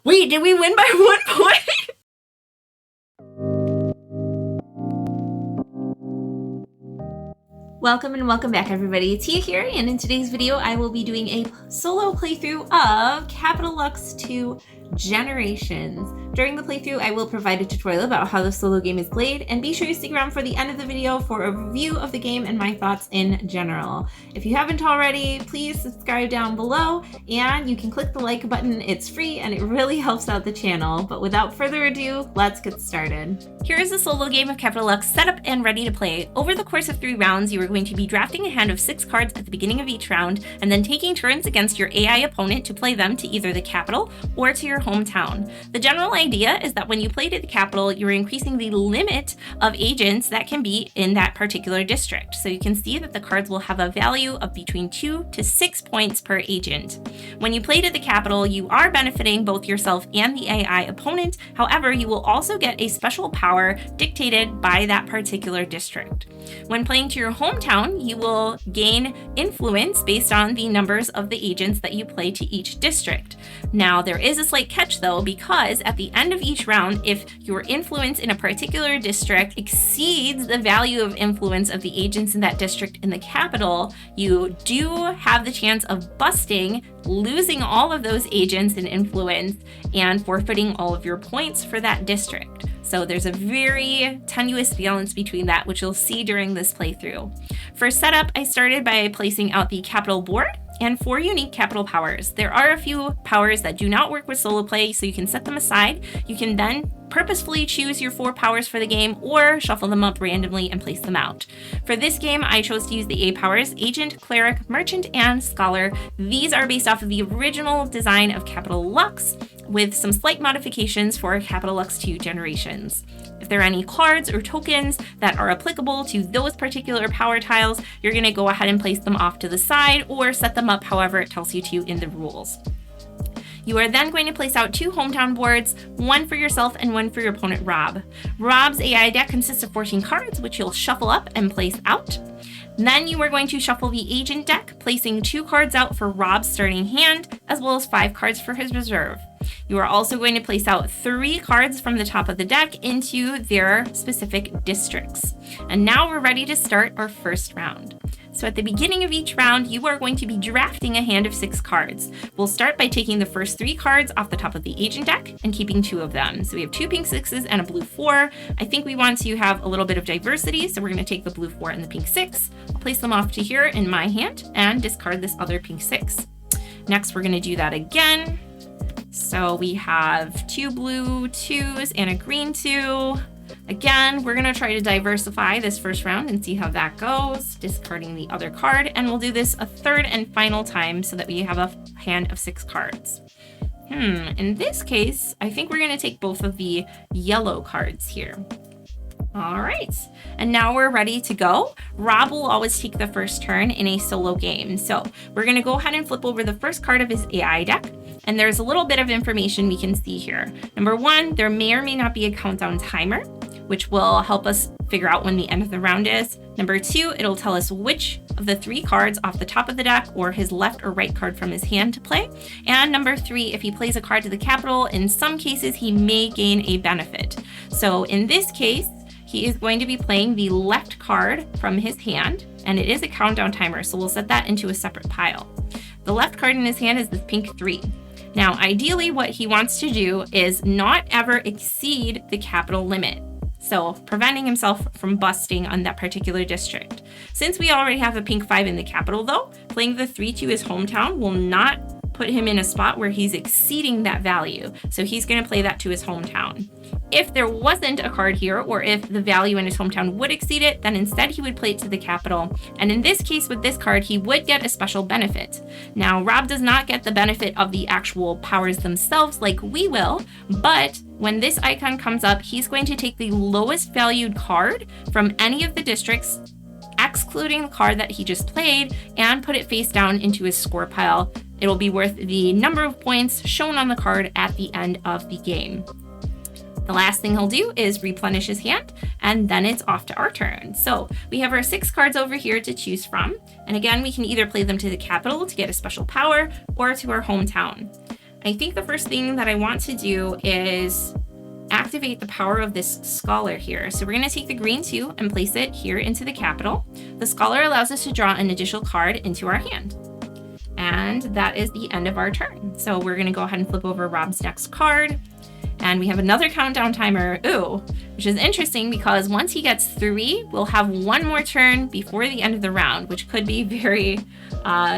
Wait, did we win by 1 point? Welcome and welcome back, everybody. Tia here, and in today's video, I will be doing a solo playthrough of Capital Lux 2 Generations. During the playthrough, I will provide a tutorial about how the solo game is played, and be sure to stick around for the end of the video for a review of the game and my thoughts in general. If you haven't already, please subscribe down below, and you can click the like button. It's free and it really helps out the channel. But without further ado, let's get started. Here is the solo game of Capital Lux set up and ready to play. Over the course of 3 rounds, you are going to be drafting a hand of 6 cards at the beginning of each round, and then taking turns against your AI opponent to play them to either the capital or to your hometown. The general idea is that when you play to the capital, you're increasing the limit of agents that can be in that particular district. So you can see that the cards will have a value of between 2 to 6 points per agent. When you play to the capital, you are benefiting both yourself and the AI opponent. However, you will also get a special power dictated by that particular district. When playing to your hometown, you will gain influence based on the numbers of the agents that you play to each district. Now, there is a slight catch though, because at the end of each round, if your influence in a particular district exceeds the value of influence of the agents in that district in the capital, you do have the chance of busting, losing all of those agents and influence, and forfeiting all of your points for that district. So there's a very tenuous balance between that, which you'll see during this playthrough. For setup, I started by placing out the capital board and 4 unique capital powers. There are a few powers that do not work with solo play, so you can set them aside. You can then purposefully choose your 4 powers for the game or shuffle them up randomly and place them out. For this game, I chose to use the A powers: Agent, Cleric, Merchant, and Scholar. These are based off of the original design of Capital Lux, with some slight modifications for Capital Lux 2 Generations. If there are any cards or tokens that are applicable to those particular power tiles, you're going to go ahead and place them off to the side or set them up however it tells you to in the rules. You are then going to place out 2 hometown boards, one for yourself and one for your opponent, Rob. Rob's AI deck consists of 14 cards, which you'll shuffle up and place out. Then you are going to shuffle the agent deck, placing 2 cards out for Rob's starting hand, as well as 5 cards for his reserve. You are also going to place out 3 cards from the top of the deck into their specific districts. And now we're ready to start our first round. So at the beginning of each round, you are going to be drafting a hand of 6 cards. We'll start by taking the first 3 cards off the top of the agent deck and keeping 2 of them. So we have 2 pink 6s and a blue 4. I think we want to have a little bit of diversity, so we're going to take the blue 4 and the pink 6. I'll place them off to here in my hand and discard this other pink 6. Next, we're going to do that again. So we have 2 blue 2s and a green 2. Again, we're going to try to diversify this first round and see how that goes, discarding the other card, and we'll do this a 3rd and final time so that we have a hand of 6 cards. In this case, I think we're going to take both of the yellow cards here. All right, and now we're ready to go. Rob will always take the first turn in a solo game. So we're going to go ahead and flip over the first card of his AI deck. And there's a little bit of information we can see here. Number 1, there may or may not be a countdown timer, which will help us figure out when the end of the round is. Number 2, it'll tell us which of the 3 cards off the top of the deck or his left or right card from his hand to play. And number 3, if he plays a card to the capital, in some cases he may gain a benefit. So in this case, he is going to be playing the left card from his hand, and it is a countdown timer, so we'll set that into a separate pile. The left card in his hand is this pink 3. Now, ideally, what he wants to do is not ever exceed the capital limit, so preventing himself from busting on that particular district. Since we already have a pink 5 in the capital, though, playing the 3 to his hometown will not put him in a spot where he's exceeding that value, so he's going to play that to his hometown. If there wasn't a card here, or if the value in his hometown would exceed it, then instead he would play it to the capital. And in this case, with this card, he would get a special benefit. Now, Rob does not get the benefit of the actual powers themselves like we will, but when this icon comes up, he's going to take the lowest valued card from any of the districts, excluding the card that he just played, and put it face down into his score pile. It'll be worth the number of points shown on the card at the end of the game. The last thing he'll do is replenish his hand, and then it's off to our turn. So we have our 6 cards over here to choose from. And again, we can either play them to the capital to get a special power or to our hometown. I think the first thing that I want to do is activate the power of this scholar here. So we're going to take the green 2 and place it here into the capital. The scholar allows us to draw an additional card into our hand. And that is the end of our turn. So we're going to go ahead and flip over Rob's next card. And we have another countdown timer, which is interesting because once he gets 3, we'll have one more turn before the end of the round, which could be very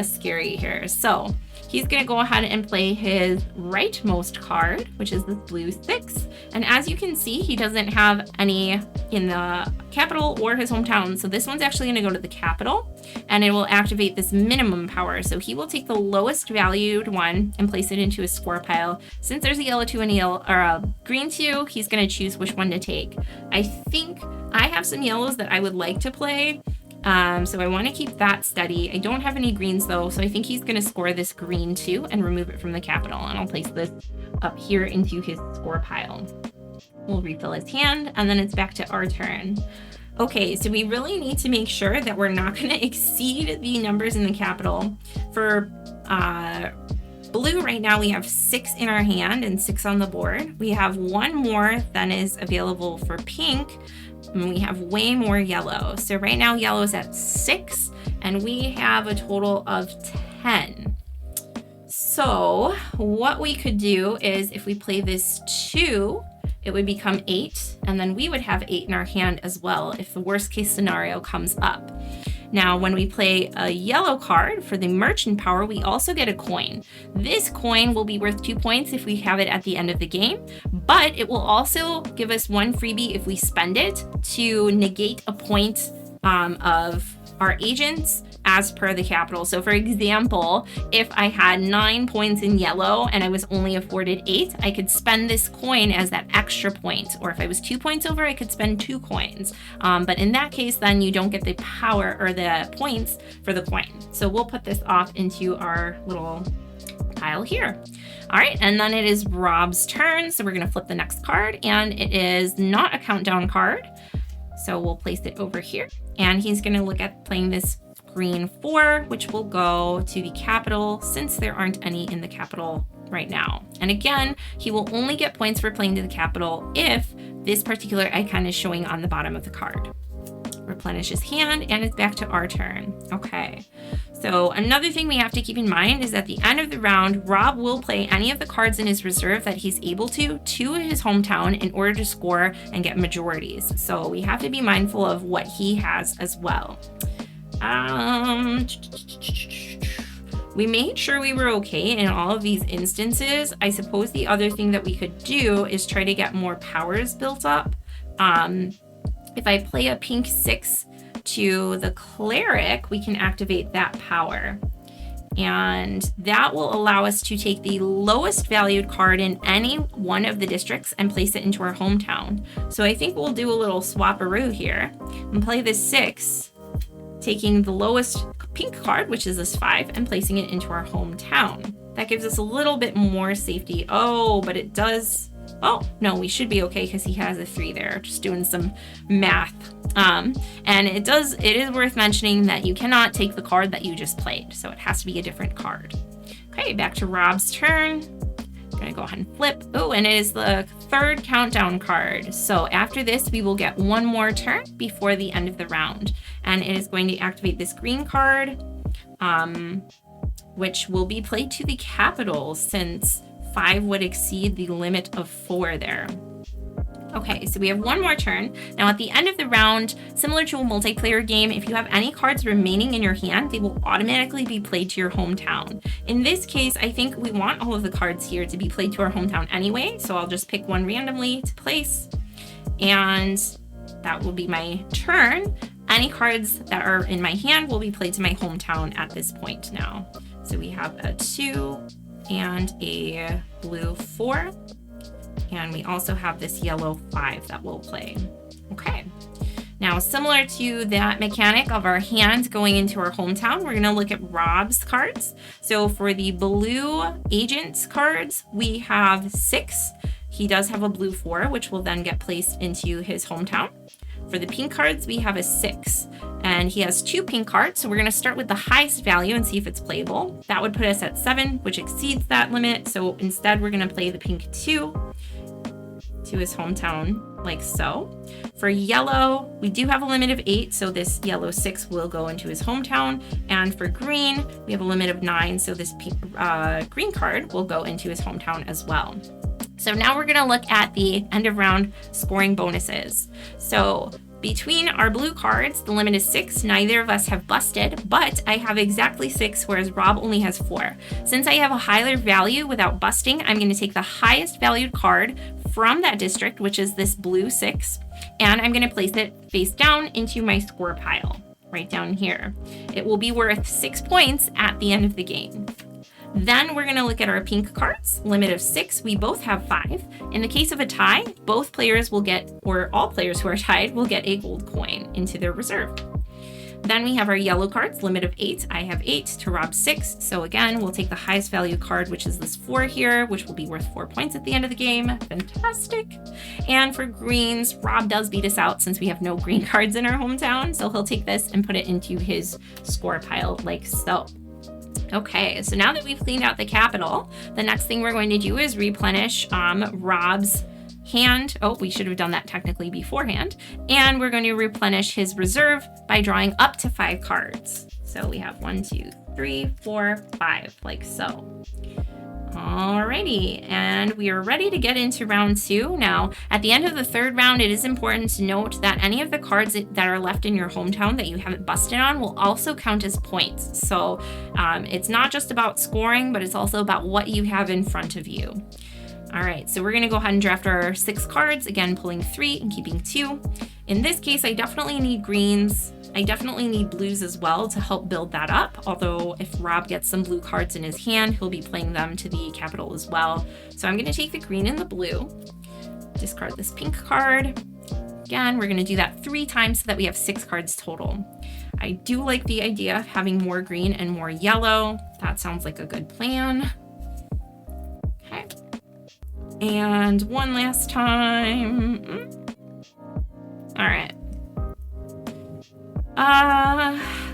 scary here. So he's going to go ahead and play his rightmost card, which is this blue 6. And as you can see, he doesn't have any in the capital or his hometown. So this one's actually going to go to the capital, and it will activate this minimum power. So he will take the lowest valued one and place it into his score pile. Since there's a yellow 2 and a green 2, he's going to choose which one to take. I think I have some yellows that I would like to play. So I want to keep that steady. I don't have any greens though, so I think he's going to score this green 2 and remove it from the capital, and I'll place this up here into his score pile. We'll refill his hand, and then it's back to our turn. Okay, so we really need to make sure that we're not going to exceed the numbers in the capital. For blue right now, we have 6 in our hand and 6 on the board. We have one more than is available for pink, and we have way more yellow. So right now yellow is at 6, and we have a total of 10. So what we could do is if we play this 2, it would become 8, and then we would have 8 in our hand as well if the worst case scenario comes up. Now, when we play a yellow card for the merchant power, we also get a coin. This coin will be worth 2 points if we have it at the end of the game, but it will also give us one freebie if we spend it to negate a point of our agents as per the capital. So for example, if I had 9 points in yellow and I was only afforded 8, I could spend this coin as that extra point. Or if I was 2 points over, I could spend 2 coins. But in that case, then you don't get the power or the points for the coin. So we'll put this off into our little pile here. All right, and then it is Rob's turn. So we're gonna flip the next card, and it is not a countdown card. So we'll place it over here, and he's gonna look at playing this green 4, which will go to the capital since there aren't any in the capital right now. And again, he will only get points for playing to the capital if this particular icon is showing on the bottom of the card. Replenish his hand, and it's back to our turn. Okay, so another thing we have to keep in mind is at the end of the round, Rob will play any of the cards in his reserve that he's able to his hometown in order to score and get majorities. So we have to be mindful of what he has as well. We made sure we were okay in all of these instances. I suppose the other thing that we could do is try to get more powers built up. If I play a pink 6 to the cleric, we can activate that power. And that will allow us to take the lowest valued card in any one of the districts and place it into our hometown. So I think we'll do a little swap-a-roo here and play this 6, taking the lowest pink card, which is this 5, and placing it into our hometown. That gives us a little bit more safety. Oh, but it does... Oh, no, we should be okay because he has a 3 there. Just doing some math. And it is worth mentioning that you cannot take the card that you just played. So it has to be a different card. Okay, back to Rob's turn. I'm gonna go ahead and flip. Oh, and it is the 3rd countdown card. So after this, we will get one more turn before the end of the round. And it is going to activate this green card, which will be played to the capital since 5 would exceed the limit of 4 there. Okay, so we have one more turn. Now at the end of the round, similar to a multiplayer game, if you have any cards remaining in your hand, they will automatically be played to your hometown. In this case, I think we want all of the cards here to be played to our hometown anyway, so I'll just pick one randomly to place, and that will be my turn. Any cards that are in my hand will be played to my hometown at this point now. So we have a 2 and a blue 4. And we also have this yellow 5 that we'll play. Okay. Now, similar to that mechanic of our hand going into our hometown, we're gonna look at Rob's cards. So for the blue agents cards, we have 6. He does have a blue 4, which will then get placed into his hometown. For the pink cards, we have a 6. And he has 2 pink cards, so we're going to start with the highest value and see if it's playable. That would put us at 7, which exceeds that limit. So instead, we're going to play the pink 2 to his hometown, like so. For yellow, we do have a limit of 8, so this yellow 6 will go into his hometown. And for green, we have a limit of 9, so this pink, green card will go into his hometown as well. So now we're going to look at the end of round scoring bonuses. So between our blue cards, the limit is 6. Neither of us have busted, but I have exactly 6, whereas Rob only has 4. Since I have a higher value without busting, I'm going to take the highest valued card from that district, which is this blue 6, and I'm going to place it face down into my score pile, right down here. It will be worth 6 points at the end of the game. Then we're going to look at our pink cards, limit of 6. We both have 5. In the case of a tie, both players will get, or all players who are tied will get a gold coin into their reserve. Then we have our yellow cards, limit of 8. I have 8 to Rob's 6. So again, we'll take the highest value card, which is this 4 here, which will be worth 4 points at the end of the game. Fantastic. And for greens, Rob does beat us out since we have no green cards in our hometown. So he'll take this and put it into his score pile like so. Okay, so now that we've cleaned out the capital, the next thing we're going to do is replenish Rob's hand. Oh, we should have done that technically beforehand. And we're going to replenish his reserve by drawing up to 5 cards. So we have 1, 2, 3, 4, 5, like so. Alrighty, and we are ready to get into round 2. Now, at the end of the 3rd round, it is important to note that any of the cards that are left in your hometown that you haven't busted on will also count as points. So it's not just about scoring, but it's also about what you have in front of you. All right, so we're gonna go ahead and draft our 6 cards, again, pulling 3 and keeping 2. In this case, I definitely need greens. I definitely need blues as well to help build that up, although if Rob gets some blue cards in his hand, he'll be playing them to the capital as well. So I'm gonna take the green and the blue, discard this pink card. Again, we're gonna do that 3 times so that we have 6 cards total. I do like the idea of having more green and more yellow. That sounds like a good plan. Okay. And one last time. All right.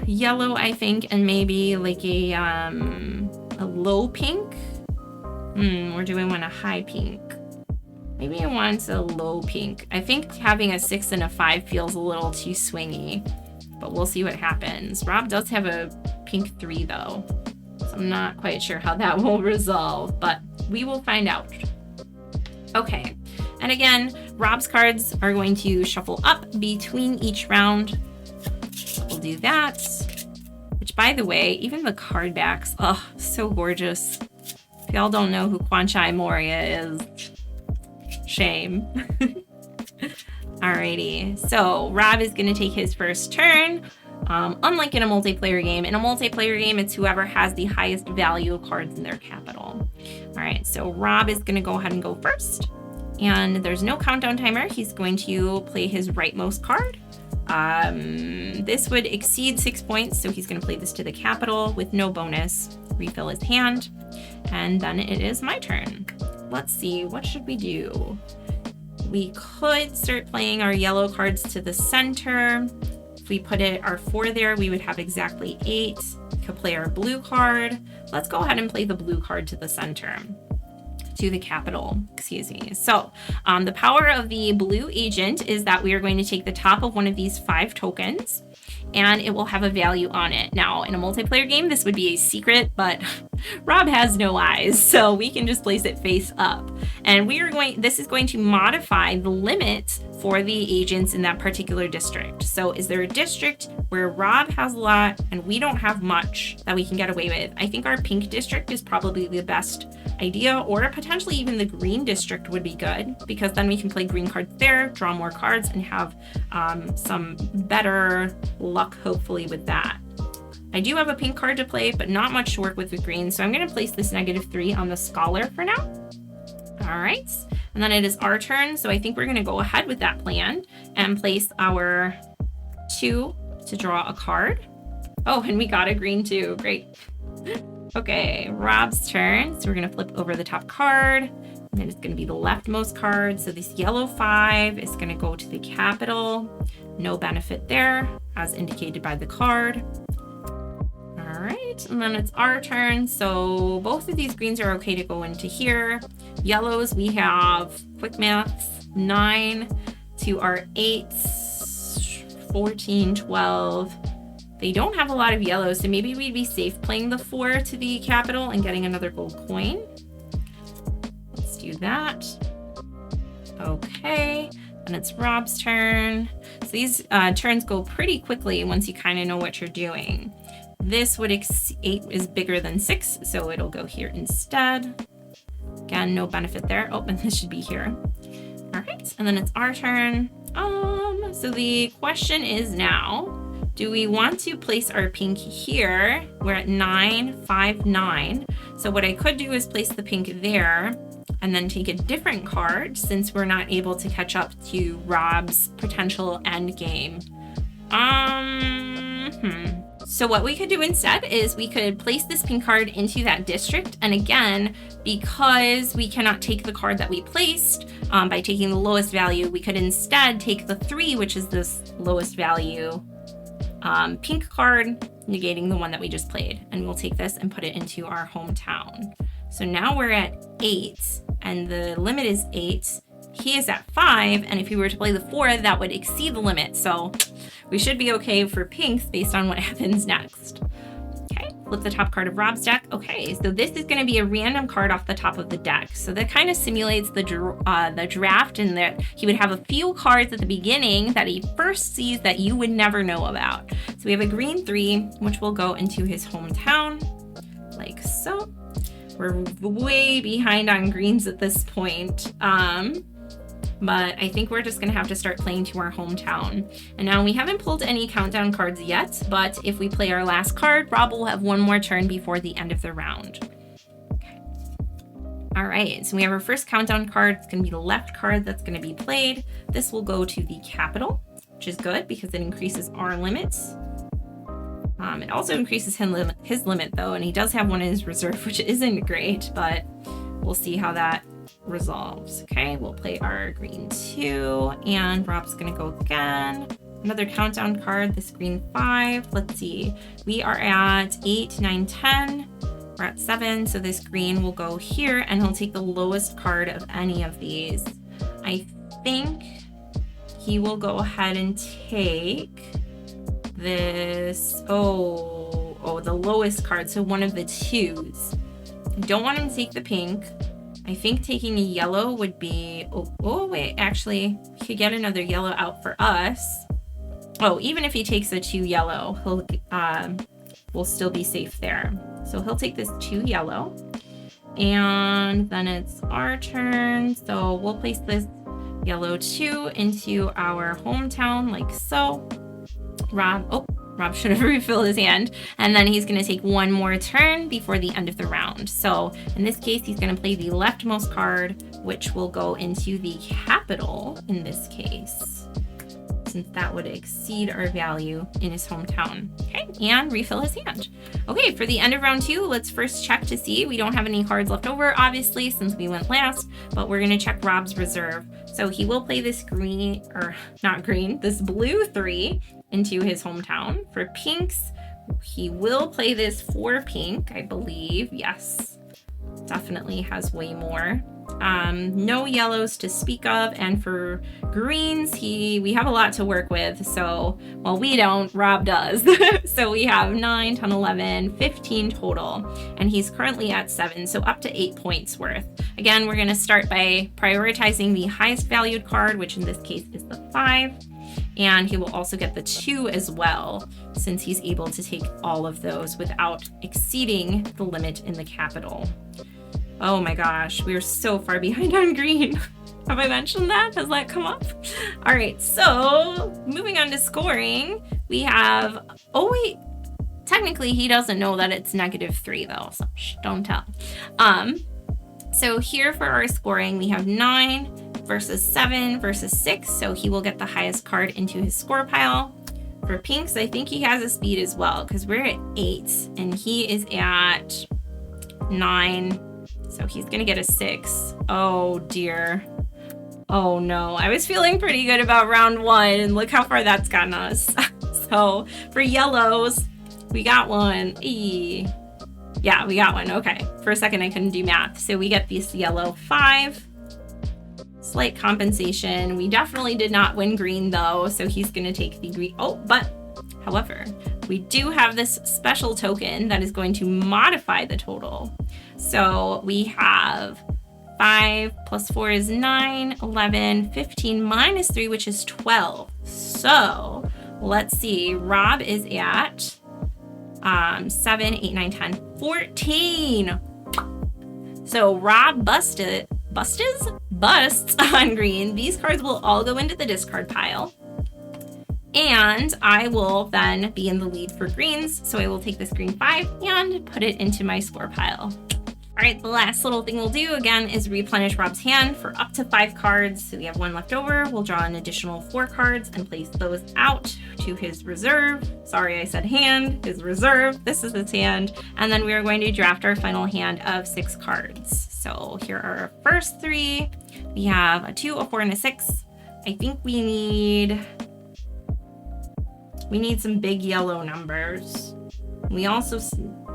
Yellow, I think, and maybe like a low pink. We're doing one a high pink. Maybe I want a low pink. I think having a 6 and a 5 feels a little too swingy, but we'll see what happens. Rob does have a pink 3 though, so I'm not quite sure how that will resolve, but we will find out. Okay, and again, Rob's cards are going to shuffle up between each round. We'll do that, which by the way, even the card backs, oh, so gorgeous. If y'all don't know who Kwanchai Moria is, shame. Alrighty, so Rob is gonna take his first turn. Unlike in a multiplayer game, it's whoever has the highest value of cards in their capital. All right, so Rob is gonna go ahead and go first. And there's no countdown timer. He's going to play his rightmost card. This would exceed 6 points, so he's gonna play this to the capital with no bonus, refill his hand, and then it is my turn. Let's see, what should we do? We could start playing our yellow cards to the center. If we put our 4 there, we would have exactly 8. We could play our blue card. Let's go ahead and play the blue card to the center, to the capital, excuse me. So the power of the blue agent is that we are going to take the top of one of these 5 tokens and it will have a value on it. Now, in a multiplayer game, this would be a secret, but Rob has no eyes, so we can just place it face up. And this is going to modify the limit for the agents in that particular district. So is there a district where Rob has a lot and we don't have much that we can get away with? I think our pink district is probably the best idea, or potentially even the green district would be good, because then we can play green cards there, draw more cards, and have some better luck, hopefully, with that. I do have a pink card to play, but not much to work with green, so I'm going to place this -3 on the scholar for now. All right, and then it is our turn, so I think we're going to go ahead with that plan and place our 2 to draw a card. Oh, and we got a green too. Great. Okay, Rob's turn. So we're going to flip over the top card, and then it's going to be the leftmost card. So this yellow 5 is going to go to the capital. No benefit there, as indicated by the card. All right, and then it's our turn. So both of these greens are okay to go into here. Yellows, we have quick maths, 9 to our 8, 14, 12. They don't have a lot of yellows, so maybe we'd be safe playing the 4 to the capital and getting another gold coin. Let's do that. Okay, and it's Rob's turn. So these turns go pretty quickly once you kind of know what you're doing. This would 8 is bigger than 6, so it'll go here instead. Again, no benefit there. Oh, and this should be here. All right, and then it's our turn. So the question is now, do we want to place our pink here? We're at 9, 5, 9. So what I could do is place the pink there and then take a different card since we're not able to catch up to Rob's potential end game. So what we could do instead is we could place this pink card into that district. And again, because we cannot take the card that we placed by taking the lowest value, we could instead take the 3, which is this lowest value pink card, negating the one that we just played. And we'll take this and put it into our hometown. So now we're at 8 and the limit is 8. He is at 5, and if he were to play the 4, that would exceed the limit. So we should be okay for pinks based on what happens next. Okay, flip the top card of Rob's deck. Okay, so this is going to be a random card off the top of the deck. So that kind of simulates the draft in that he would have a few cards at the beginning that he first sees that you would never know about. So we have a green 3, which will go into his hometown, like so. We're way behind on greens at this point. But I think we're just gonna have to start playing to our hometown. And now we haven't pulled any countdown cards yet, but if we play our last card, Rob will have one more turn before the end of the round. Okay. All right, so we have our first countdown card. It's gonna be the left card that's gonna be played. This will go to the capital, which is good because it increases our limits. It also increases his limit though, and he does have one in his reserve, which isn't great, but we'll see how that resolves. Okay, we'll play our green 2 and Rob's gonna go again. Another countdown card, this green 5. Let's see, we are at 8, 9, 10. We're at 7, so this green will go here and he'll take the lowest card of any of these. I think he will go ahead and take this, the lowest card, so one of the 2s. I don't want him to take the pink. I think taking a yellow would be, wait, actually, he could get another yellow out for us. Oh, even if he takes a 2 yellow, we'll still be safe there. So he'll take this 2 yellow, and then it's our turn. So we'll place this yellow 2 into our hometown, like so. Rob should have refilled his hand, and then he's going to take one more turn before the end of the round. So in this case, he's going to play the leftmost card, which will go into the capital in this case, since that would exceed our value in his hometown. Okay, and refill his hand. Okay, for the end of round 2, let's first check to see. We don't have any cards left over, obviously, since we went last, but we're going to check Rob's reserve. So he will play this this blue 3 into his hometown. For pinks, he will play this 4 pink, I believe. Yes, definitely has way more. No yellows to speak of, and for greens, we have a lot to work with. So, well, we don't, Rob does. So we have 9, 10, 11, 15 total, and he's currently at 7, so up to 8 points worth. Again, we're going to start by prioritizing the highest valued card, which in this case is the 5. And he will also get the 2 as well, since he's able to take all of those without exceeding the limit in the capital. Oh my gosh, we are so far behind on green. Have I mentioned that? Has that come up? All right, so moving on to scoring, we have, technically he doesn't know that it's -3 though, so don't tell. So here for our scoring, we have 9 versus 7 versus 6, so he will get the highest card into his score pile. For pinks, I think he has a speed as well, because we're at 8 and he is at 9, so he's gonna get a 6. Oh dear. Oh no, I was feeling pretty good about round 1, and look how far that's gotten us. So for yellows, we got one. Yeah, we got one. Okay, for a second I couldn't do math. So we get this yellow 5. Slight compensation. We definitely did not win green though, so he's gonna take the green. Oh, but however, we do have this special token that is going to modify the total. So we have 5 plus 4 is 9, 11, 15 minus 3, which is 12. So let's see, Rob is at 7, 8, 9, 10, 14. So Rob busts on green. These cards will all go into the discard pile. And I will then be in the lead for greens. So I will take this green 5 and put it into my score pile. All right, the last little thing we'll do again is replenish Rob's hand for up to 5 cards. So we have 1 left over. We'll draw an additional 4 cards and place those out to his reserve. Sorry, I said hand, his reserve. This is his hand. And then we are going to draft our final hand of 6 cards. So here are our first 3. We have a 2, a 4, and a 6. I think we need some big yellow numbers. We also,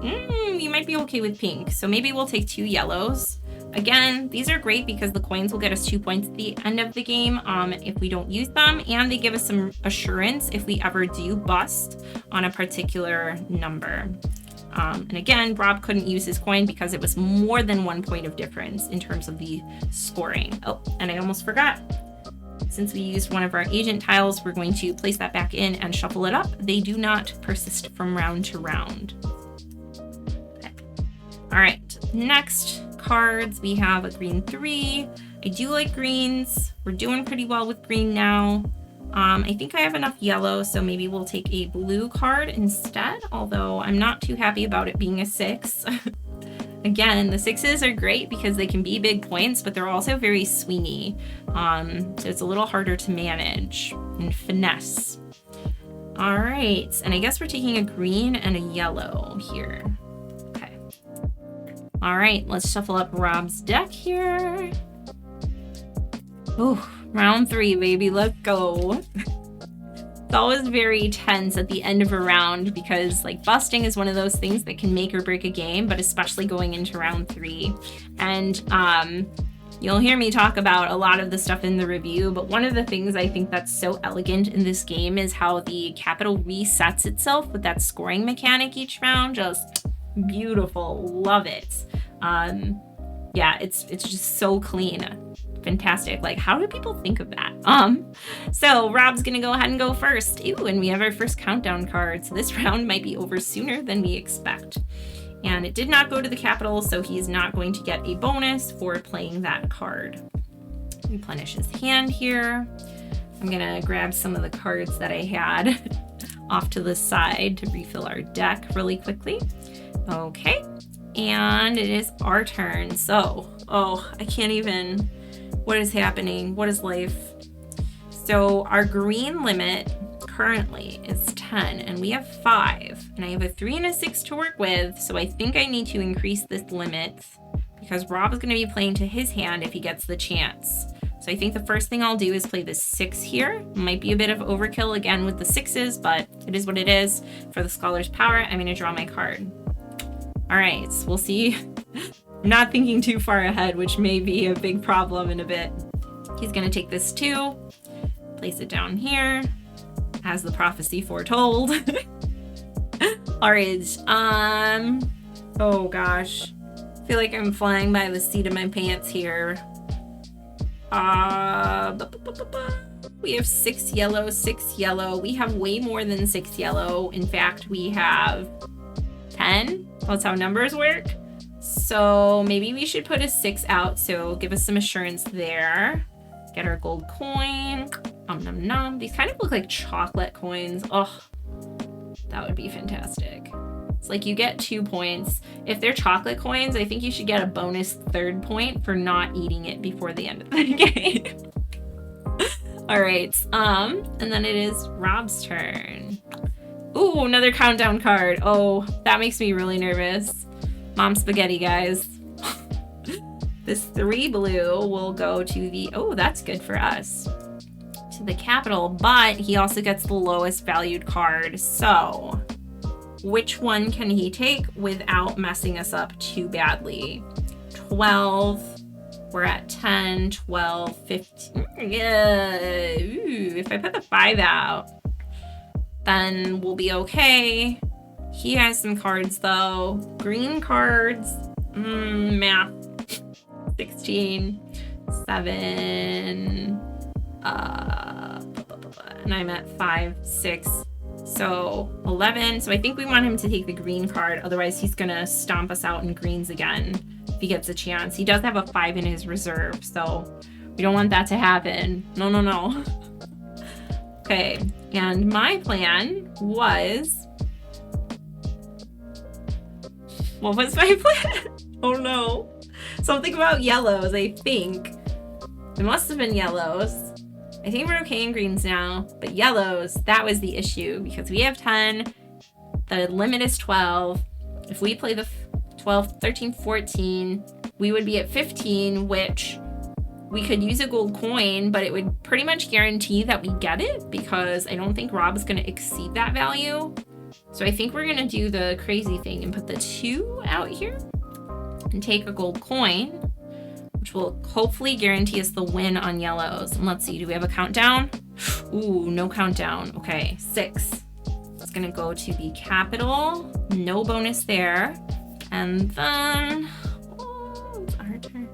we might be okay with pink. So maybe we'll take 2 yellows. Again, these are great because the coins will get us 2 points at the end of the game if we don't use them. And they give us some assurance if we ever do bust on a particular number. And again, Rob couldn't use his coin because it was more than 1 point of difference in terms of the scoring. Oh, and I almost forgot. Since we used one of our agent tiles, we're going to place that back in and shuffle it up. They do not persist from round to round. Okay. All right, next cards, we have a green 3. I do like greens. We're doing pretty well with green now. I think I have enough yellow, so maybe we'll take a blue card instead, although I'm not too happy about it being a 6. Again, the 6s are great because they can be big points, but they're also very swingy. So it's a little harder to manage and finesse. All right, and I guess we're taking a green and a yellow here. Okay. All right, let's shuffle up Rob's deck here. Ooh, round 3, baby, let's go. It's always very tense at the end of a round because like busting is one of those things that can make or break a game, but especially going into round 3. And you'll hear me talk about a lot of the stuff in the review, but one of the things I think that's so elegant in this game is how the capital resets itself with that scoring mechanic each round. Just beautiful, love it. Yeah, it's just so clean. Fantastic. Like, how do people think of that? So Rob's gonna go ahead and go first. Ooh, and we have our first countdown card. So this round might be over sooner than we expect. And it did not go to the capital, so he's not going to get a bonus for playing that card. Replenish his hand here. I'm gonna grab some of the cards that I had off to the side to refill our deck really quickly. Okay, and it is our turn. So, I can't even. What is happening? What is life? So our green limit currently is 10 and we have 5 and I have a 3 and a 6 to work with. So I think I need to increase this limit because Rob is going to be playing to his hand if he gets the chance. So I think the first thing I'll do is play the 6 here. Might be a bit of overkill again with the 6s, but it is what it is. For the Scholar's Power, I'm going to draw my card. All right, so we'll see. I'm not thinking too far ahead, which may be a big problem in a bit. He's gonna take this 2, place it down here, as the prophecy foretold. All right, oh gosh. I feel like I'm flying by the seat of my pants here. We have 6 yellow, 6 yellow. We have way more than 6 yellow. In fact, we have 10. That's how numbers work. So maybe we should put a 6 out, so give us some assurance there. Get our gold coin. Nom nom. These kind of look like chocolate coins. Oh, that would be fantastic. It's like you get 2 points. If they're chocolate coins, I think you should get a bonus 3rd point for not eating it before the end of the game. All right, and then it is Rob's turn. Ooh, another countdown card. Oh, that makes me really nervous. Mom spaghetti, guys. This 3 blue will go to the, oh, that's good for us, to the capital, but he also gets the lowest valued card. So which one can he take without messing us up too badly? 12. We're at 10, 12, 15. Yeah. Ooh, if I put the 5 out, then we'll be okay. He has some cards though. Green cards. Math. 16, 7. And I'm at 5, 6. So 11. So I think we want him to take the green card. Otherwise, he's going to stomp us out in greens again if he gets a chance. He does have a 5 in his reserve, so we don't want that to happen. No, no, no. Okay, and my plan was... What was my plan? Oh no. Something about yellows, I think. It must have been yellows. I think we're okay in greens now, but yellows, that was the issue because we have 10. The limit is 12. If we play the 12, 13, 14, we would be at 15, which we could use a gold coin, but it would pretty much guarantee that we get it because I don't think Rob's going to exceed that value. So I think we're going to do the crazy thing and put the 2 out here and take a gold coin, which will hopefully guarantee us the win on yellows. And let's see, do we have a countdown? Ooh, no countdown. Okay, 6. It's going to go to the capital. No bonus there. And then, oh, it's our turn.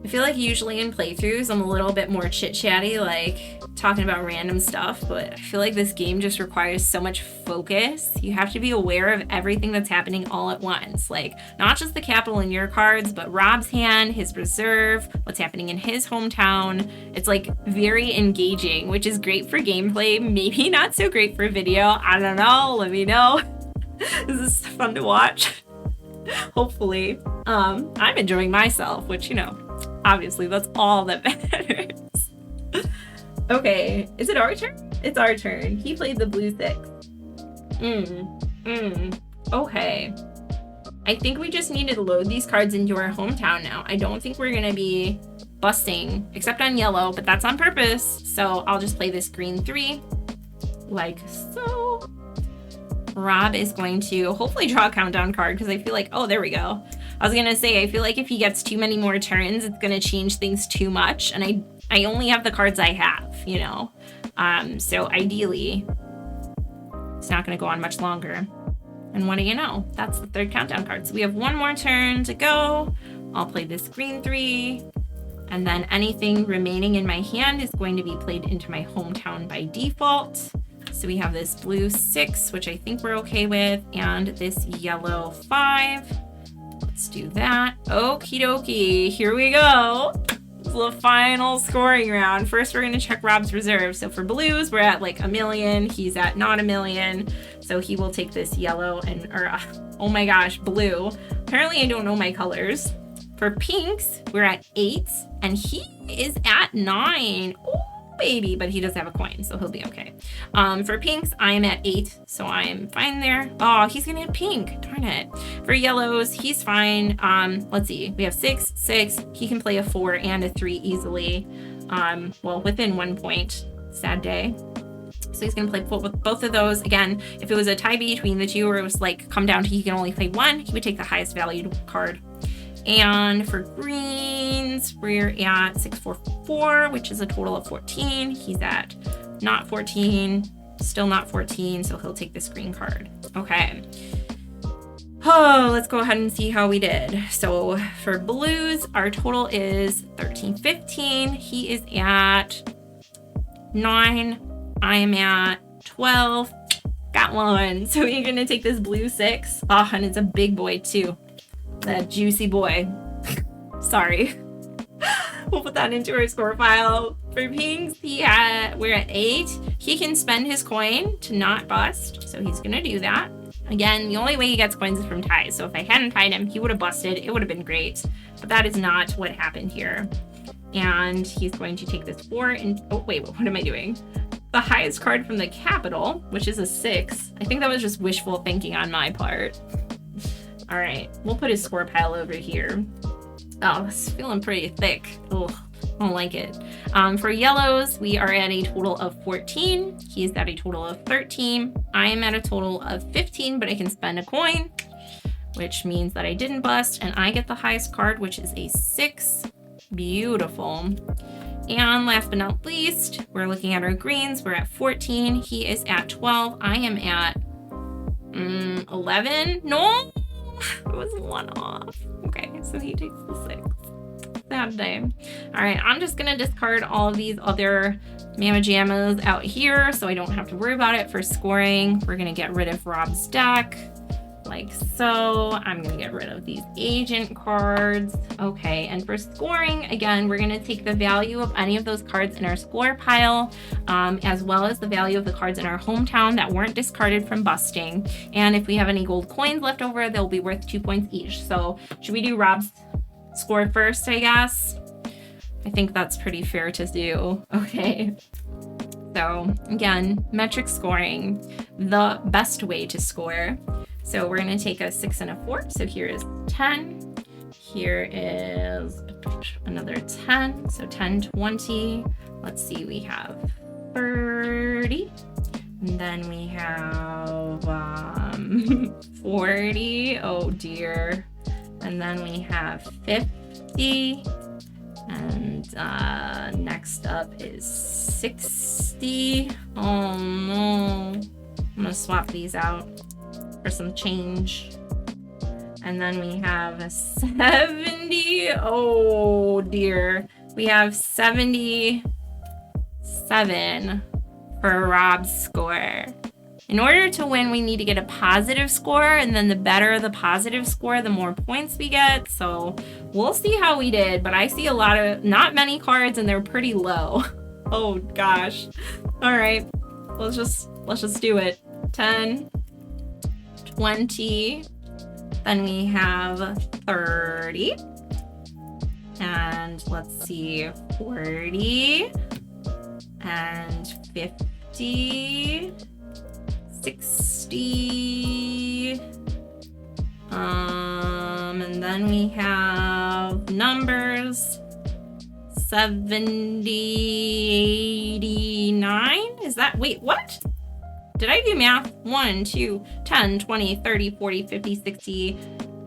I feel like usually in playthroughs, I'm a little bit more chit-chatty, like talking about random stuff, but I feel like this game just requires so much focus. You have to be aware of everything that's happening all at once. Like, not just the capital in your cards, but Rob's hand, his reserve, what's happening in his hometown. It's like very engaging, which is great for gameplay, maybe not so great for video. I don't know, let me know. This is fun to watch. Hopefully. I'm enjoying myself, which, you know, obviously that's all that matters. Okay, is it our turn? It's our turn. He played the blue 6. Okay. I think we just need to load these cards into our hometown now. I don't think we're gonna be busting, except on yellow, but that's on purpose. So I'll just play this green 3, like so. Rob is going to hopefully draw a countdown card because I feel like, oh, there we go. I was gonna say, I feel like if he gets too many more turns, it's gonna change things too much. And I only have the cards I have, you know? So ideally, it's not gonna go on much longer. And what do you know? That's the 3rd countdown card. So we have 1 more turn to go. I'll play this green 3. And then anything remaining in my hand is going to be played into my hometown by default. So we have this blue 6, which I think we're okay with, and this yellow 5. Let's do that. Okie dokie, here we go. It's the final scoring round. First, we're gonna check Rob's reserve. So for blues, we're at like 1 million. He's at not 1 million. So he will take this yellow and, oh my gosh, blue. Apparently I don't know my colors. For pinks, we're at 8 and he is at 9. Ooh, baby, but he does have a coin, so he'll be okay. For pinks, I am at 8, so I am fine there. Oh, he's gonna have pink, darn it. For yellows, he's fine. Let's see, we have 6, 6. He can play a 4 and a 3 easily. Well, within 1 point, sad day. So he's gonna play with both of those. Again, if it was a tie between the two, or it was like come down to he can only play 1, he would take the highest valued card. And for greens, we're at 644, which is a total of 14. He's at not 14, still not 14, so he'll take this green card. Okay. Oh, let's go ahead and see how we did. So for blues, our total is 13, 15. He is at 9. I am at 12. Got 1. So you're gonna take this blue 6. Oh, and it's a big boy too. That juicy boy. Sorry. We'll put that into our score file. For pinks, we're at 8. He can spend his coin to not bust, so he's gonna do that. Again, the only way he gets coins is from ties, so if I hadn't tied him, he would have busted. It would have been great, but that is not what happened here. And he's going to take this 4 and, oh wait, what am I doing? The highest card from the capital, which is a 6. I think that was just wishful thinking on my part. All right, we'll put his score pile over here. Oh, it's feeling pretty thick. Ugh, I don't like it. For yellows, we are at a total of 14. He's at a total of 13. I am at a total of 15, but I can spend a coin, which means that I didn't bust, and I get the highest card, which is a 6. Beautiful. And last but not least, we're looking at our greens. We're at 14. He is at 12. I am at 11. No, it was 1 off. Okay, so he takes the 6. Sad day. All right, I'm just gonna discard all of these other Mamma Jammas out here so I don't have to worry about it for scoring. We're gonna get rid of Rob's deck, like so. I'm gonna get rid of these agent cards. Okay, and for scoring, again, we're gonna take the value of any of those cards in our score pile, as well as the value of the cards in our hometown that weren't discarded from busting. And if we have any gold coins left over, they'll be worth 2 points each. So should we do Rob's score first, I guess? I think that's pretty fair to do. Okay. So again, metric scoring, the best way to score. So we're gonna take a 6 and a 4. So here is 10. Here is another 10. So 10, 20. Let's see, we have 30. And then we have 40. Oh dear. And then we have 50. And next up is 60. Oh no. I'm gonna swap these out for some change. And then we have a 70. Oh dear. We have 77 for Rob's score. In order to win, we need to get a positive score, and then the better the positive score, the more points we get. So we'll see how we did, but I see not many cards and they're pretty low. Oh gosh. All right, let's just do it. 10, 20, then we have 30, and let's see, 40, and 50, 60, and then we have numbers 70, 89. Is that, wait, what? Did I do math? 1, 2, 10, 20, 30, 40, 50, 60,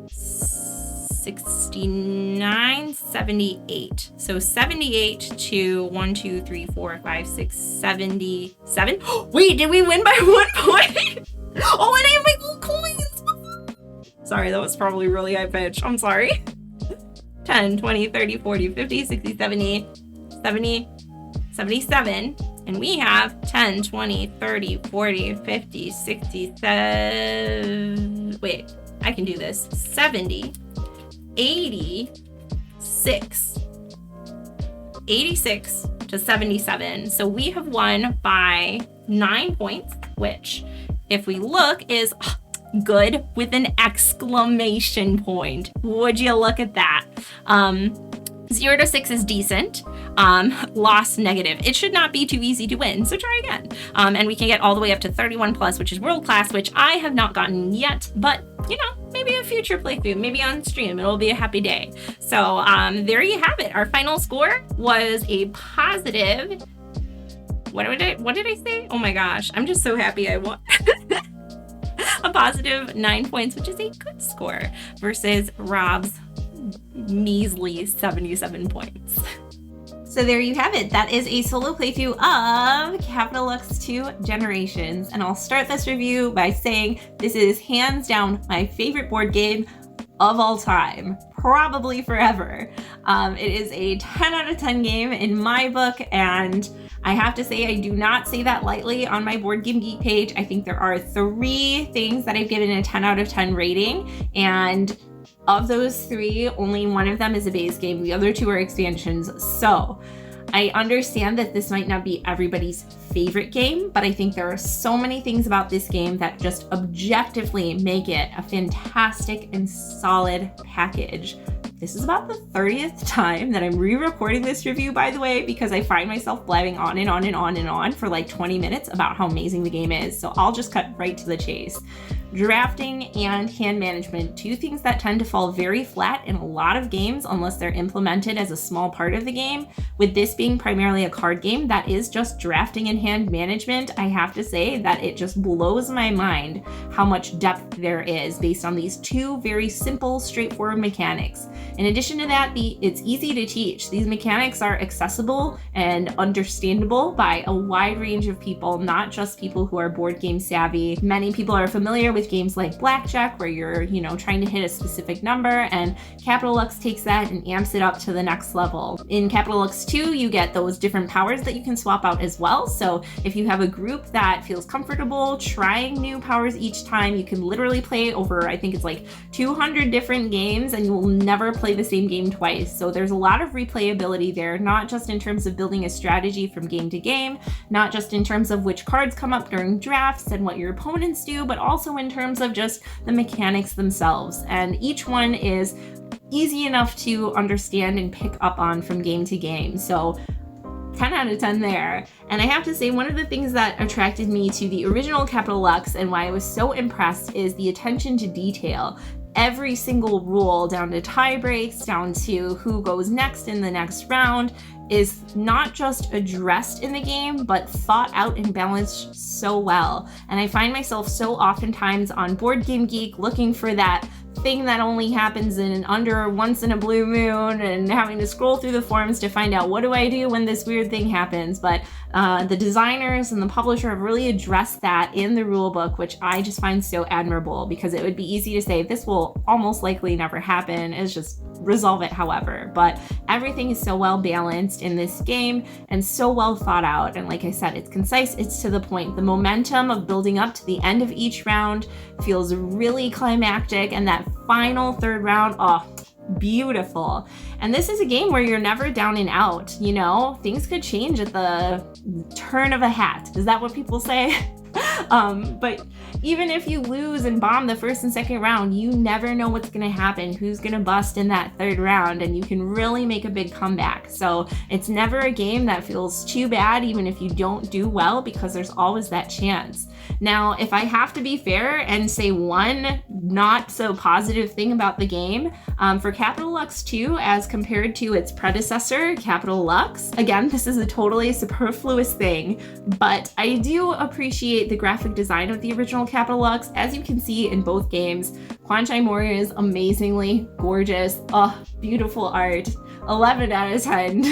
69, 78. So 78 to 1, 2, 3, 4, 5, 6, 77. Wait, did we win by 1 point? Oh, and I have my gold coins. Sorry, that was probably really high pitch. I'm sorry. 10, 20, 30, 40, 50, 60, 70, 70, 77. And we have 10, 20, 30, 40, 50, 67. Wait, I can do this. 70, 86. 86 to 77. So we have won by 9 points, which, if we look, is good with an exclamation point. Would you look at that? 0 to 6 is decent. Loss negative. It should not be too easy to win, so try again. And we can get all the way up to 31 plus, which is world class, which I have not gotten yet, but you know, maybe a future playthrough, maybe on stream, it'll be a happy day. So there you have it. Our final score was a positive, what did I say? Oh my gosh, I'm just so happy I won. A positive 9 points, which is a good score, versus Rob's measly 77 points. So there you have it. That is a solo playthrough of Capital Lux 2 Generations. And I'll start this review by saying this is hands down my favorite board game of all time, probably forever. It is a 10 out of 10 game in my book, and I have to say I do not say that lightly on my Board Game Geek page. I think there are 3 things that I've given a 10 out of 10 rating, and of those 3, only one of them is a base game. The other 2 are expansions. So I understand that this might not be everybody's favorite game, but I think there are so many things about this game that just objectively make it a fantastic and solid package. This is about the 30th time that I'm re-recording this review, by the way, because I find myself blabbing on and on for like 20 minutes about how amazing the game is. So I'll just cut right to the chase. Drafting and hand management, two things that tend to fall very flat in a lot of games unless they're implemented as a small part of the game. With this being primarily a card game that is just drafting and hand management, I have to say that it just blows my mind how much depth there is based on these two very simple, straightforward mechanics. In addition to that, it's easy to teach. These mechanics are accessible and understandable by a wide range of people, not just people who are board game savvy. Many people are familiar with games like Blackjack, where you're, trying to hit a specific number, and Capital Lux takes that and amps it up to the next level. In Capital Lux 2, you get those different powers that you can swap out as well. So if you have a group that feels comfortable trying new powers each time, you can literally play over, I think it's like 200 different games, and you will never play the same game twice. So there's a lot of replayability there, not just in terms of building a strategy from game to game, not just in terms of which cards come up during drafts and what your opponents do, but also in terms of just the mechanics themselves. And each one is easy enough to understand and pick up on from game to game. So 10 out of 10 there. And I have to say, one of the things that attracted me to the original Capital Lux and why I was so impressed is the attention to detail. Every single rule, down to tie breaks, down to who goes next in the next round, is not just addressed in the game, but thought out and balanced so well. And I find myself so oftentimes on Board Game Geek looking for that thing that only happens once in a blue moon, and having to scroll through the forums to find out what do I do when this weird thing happens. But the designers and the publisher have really addressed that in the rule book, which I just find so admirable, because it would be easy to say this will almost likely never happen. It's just resolve it however. But everything is so well balanced in this game and so well thought out. And like I said, it's concise, it's to the point. The momentum of building up to the end of each round feels really climactic, and that final third round, beautiful. And this is a game where you're never down and out, things could change at the turn of a hat. Is that what people say? But even if you lose and bomb the first and second round, you never know what's going to happen, who's going to bust in that third round, and you can really make a big comeback. So it's never a game that feels too bad, even if you don't do well, because there's always that chance. Now, if I have to be fair and say one not so positive thing about the game, for Capital Lux 2 as compared to its predecessor, Capital Lux, again, this is a totally superfluous thing, but I do appreciate the graphic design of the original Capital Lux. As you can see in both games, Kwanchai Mori is amazingly gorgeous. Beautiful art. 11 out of 10.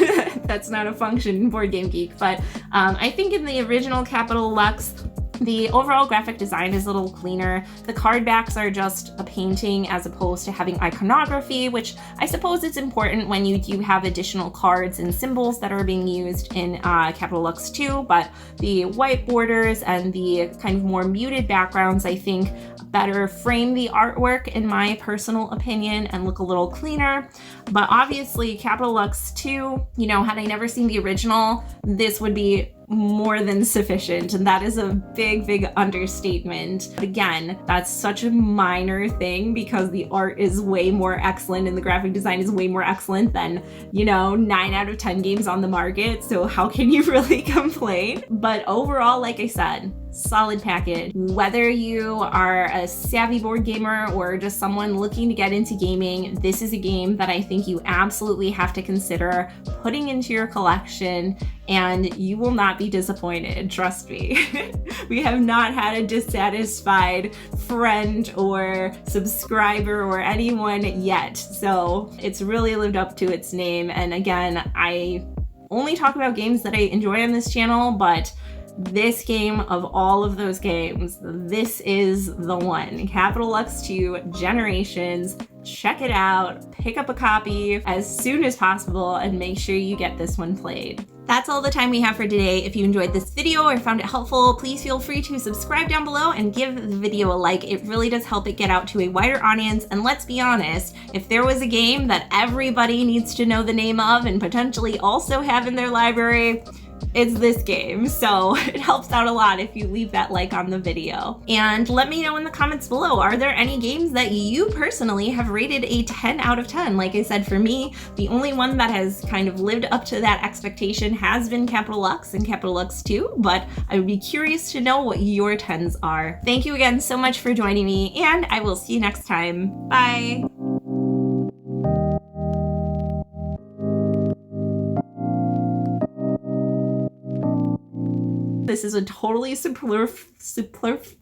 That's not a function in Board Game Geek, but I think in the original Capital Lux, the overall graphic design is a little cleaner. The card backs are just a painting as opposed to having iconography, which I suppose is important when you do have additional cards and symbols that are being used in Capital Lux 2, but the white borders and the kind of more muted backgrounds, I think, better frame the artwork in my personal opinion and look a little cleaner. But obviously Capital Lux 2, had I never seen the original, this would be more than sufficient, and that is a big understatement. Again, that's such a minor thing because the art is way more excellent and the graphic design is way more excellent than 9 out of 10 games on the market, so how can you really complain? But overall, like I said, solid package. Whether you are a savvy board gamer or just someone looking to get into gaming, this is a game that I think you absolutely have to consider putting into your collection, and you will not be disappointed, trust me. We have not had a dissatisfied friend or subscriber or anyone yet, so it's really lived up to its name. And again, I only talk about games that I enjoy on this channel, but this game, of all of those games, this is the one. Capital Lux 2 Generations. Check it out, pick up a copy as soon as possible, and make sure you get this one played. That's all the time we have for today. If you enjoyed this video or found it helpful, please feel free to subscribe down below and give the video a like. It really does help it get out to a wider audience. And let's be honest, if there was a game that everybody needs to know the name of and potentially also have in their library, it's this game. So it helps out a lot if you leave that like on the video. And let me know in the comments below, are there any games that you personally have rated a 10 out of 10? Like I said, for me, the only one that has kind of lived up to that expectation has been Capital Lux and Capital Lux 2, but I would be curious to know what your 10s are. Thank you again so much for joining me, and I will see you next time. Bye. This is a totally superfluous